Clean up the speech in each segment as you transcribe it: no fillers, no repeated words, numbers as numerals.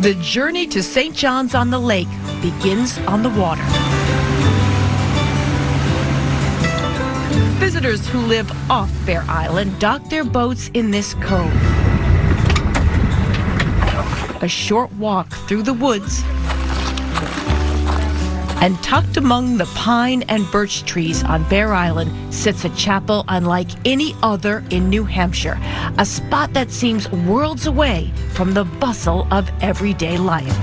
The journey to St. John's on the Lake begins on the water. Visitors who live off Bear Island dock their boats in this cove. A short walk through the woods, and tucked among the pine and birch trees on Bear Island sits a chapel unlike any other in New Hampshire, a spot that seems worlds away from the bustle of everyday life.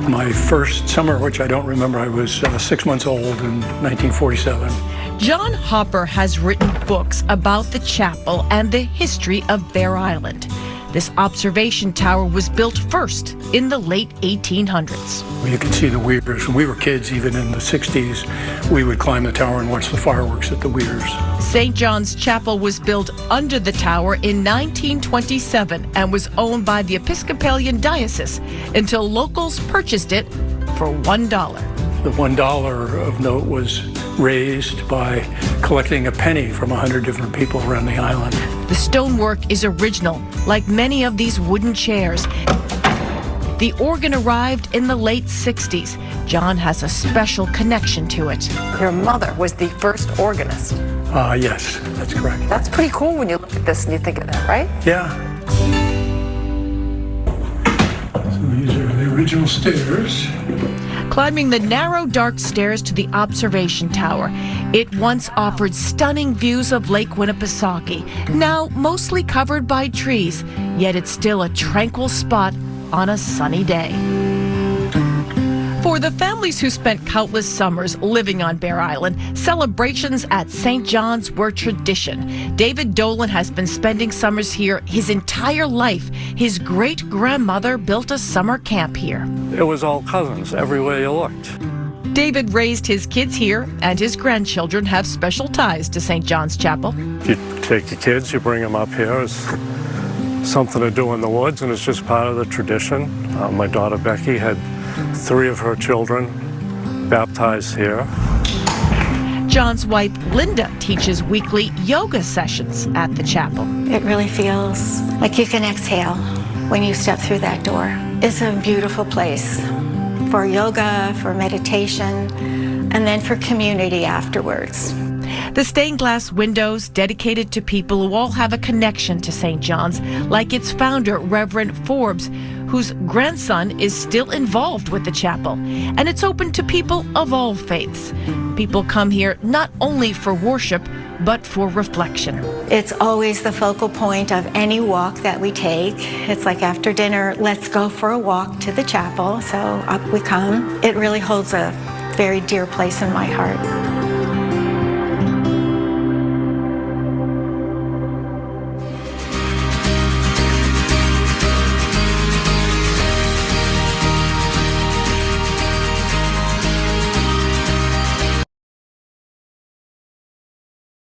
My first summer, which I don't remember, I was 6 months old in 1947. John Hopper has written books about the chapel and the history of Bear Island. This observation tower was built first in the late 1800s. You can see the weirs. When we were kids, even in the 60s, we would climb the tower and watch the fireworks at the weirs. St. John's Chapel was built under the tower in 1927 and was owned by the Episcopalian Diocese until locals purchased it for $1. The $1 of note was raised by collecting a penny from 100 different people around the island. The stonework is original, like many of these wooden chairs. The organ arrived in the late 60s. John has a special connection to it. Your mother was the first organist. Yes, that's correct. That's pretty cool when you look at this and you think of that, right? Yeah. So these are the original stairs. Climbing the narrow, dark stairs to the observation tower, it once offered stunning views of Lake Winnipesaukee, now mostly covered by trees, yet it's still a tranquil spot on a sunny day. For the families who spent countless summers living on Bear Island, celebrations at St. John's were tradition. David Dolan has been spending summers here his entire life. His great-grandmother built a summer camp here. It was all cousins everywhere you looked. David raised his kids here, and his grandchildren have special ties to St. John's Chapel. You take your kids, you bring them up here. It's something to do in the woods, and it's just part of the tradition. My daughter Becky had 3 of her children baptized here. John's wife, Linda, teaches weekly yoga sessions at the chapel. It really feels like you can exhale when you step through that door. It's a beautiful place for yoga, for meditation, and then for community afterwards. The stained glass windows dedicated to people who all have a connection to St. John's, like its founder, Reverend Forbes, whose grandson is still involved with the chapel. And it's open to people of all faiths. People come here not only for worship, but for reflection. It's always the focal point of any walk that we take. It's like after dinner, let's go for a walk to the chapel. So up we come. It really holds a very dear place in my heart.